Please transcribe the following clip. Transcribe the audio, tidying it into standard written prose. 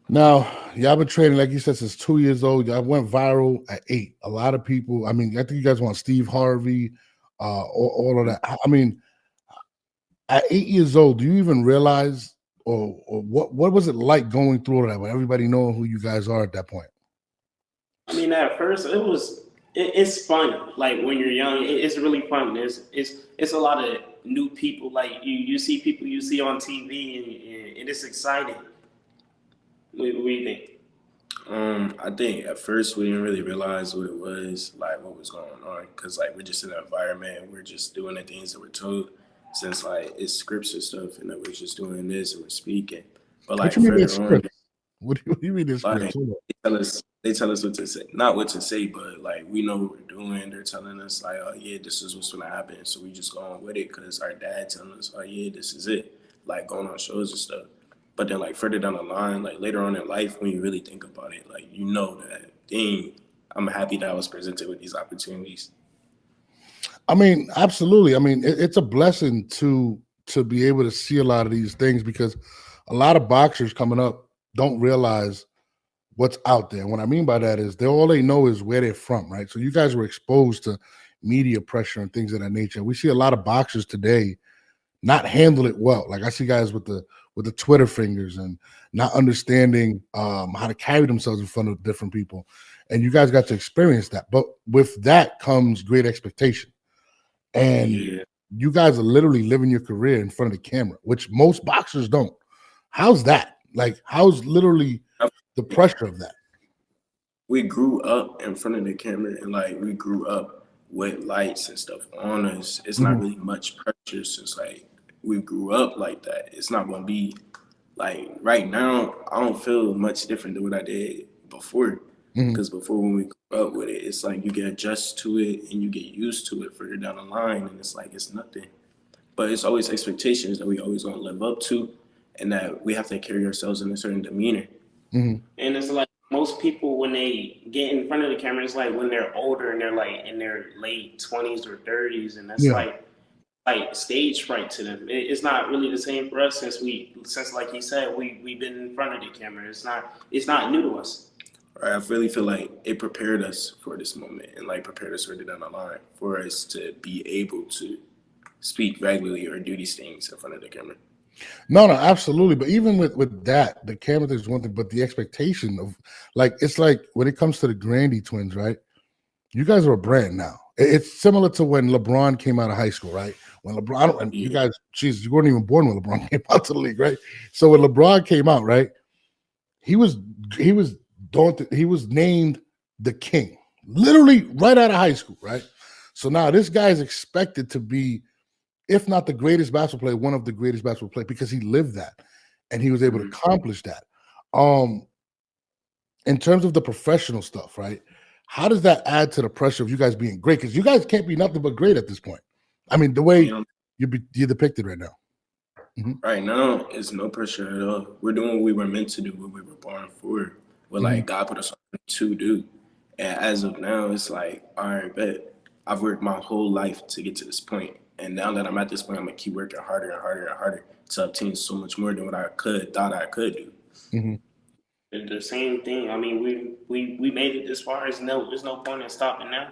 Now, y'all been training, like you said, since 2 years old. Y'all went viral at 8. A lot of people, I mean, I think you guys want Steve Harvey, all of that. I mean, at 8 years old, do you even realize or what was it like going through all that with everybody knowing who you guys are at that point? I mean, at first it's fun. Like when you're young, it's really fun. It's a lot of new people. Like you see people you see on TV, and it's exciting. What do you think? I think at first we didn't really realize what it was, like what was going on, because like we're just in an environment, we're just doing the things that we're told, since like it's scripts and stuff, and that we're just doing this and we're speaking. But What like you mean there's further on, scripts? What do you mean there's like scripts? Hold on. they tell us what to say, not what to say, but like we know what we're doing. They're telling us like, oh yeah, this is what's gonna happen, so we just going with it because our dad telling us, oh yeah, this is it, like going on shows and stuff. But then like further down the line, like later on in life, when you really think about it, like you know that dang, I'm happy that I was presented with these opportunities. I mean, absolutely. I mean, it's a blessing to be able to see a lot of these things because a lot of boxers coming up don't realize what's out there. What I mean by that is they know is where they're from, right? So you guys were exposed to media pressure and things of that nature. We see a lot of boxers today not handle it well. Like I see guys with the Twitter fingers and not understanding how to carry themselves in front of different people. And you guys got to experience that. But with that comes great expectation. And Yeah. you guys are literally living your career in front of the camera, which most boxers don't. How's that? Like, how's literally the pressure of that? We grew up in front of the camera, and like we grew up with lights and stuff on us. It's not Mhm, really much pressure since like we grew up like that. It's not gonna be like right now. I don't feel much different than what I did before. mhm. Because before, when we grew up with it, it's like you get adjusted to it and you get used to it further down the line, and it's like it's nothing. But it's always expectations that we always gonna live up to, and that we have to carry ourselves in a certain demeanor. Mhm. And it's like most people when they get in front of the camera, it's like when they're older and they're like in their late 20s or 30s, and that's Yeah. like stage fright to them. It's not really the same for us since like he said we've been in front of the camera. It's not new to us. Right? I really feel like it prepared us for this moment and like prepared us further down the line for us to be able to speak regularly or do these things in front of the camera. No, no, absolutely. But even with that, the camera thing is one thing, but the expectation of like it's like when it comes to the Grandy twins, right? You guys are a brand now. It's similar to when LeBron came out of high school, right? When LeBron and you Yeah. guys, Jesus, you weren't even born when LeBron came out to the league, right? So when LeBron came out, right, he was he was daunted. He was named the king, literally right out of high school, right? So now this guy is expected to be, if not the greatest basketball player, one of the greatest basketball players because he lived that and he was able to Mhm. accomplish that. Um, in terms of the professional stuff, right? How does that add to the pressure of you guys being great? Because you guys can't be nothing but great at this point. I mean, the way You know, you're depicted right now. Mhm, right now, it's no pressure at all. We're doing what we were meant to do, what we were born for, what mhm. like God put us on to do. And as of now, it's like, all right, bet I've worked my whole life to get to this point. And now that I'm at this point, I'm gonna keep working harder and harder and harder to obtain so much more than what I could thought I could do. Mhm. The same thing. I mean, we made it this far. There's no point in stopping now.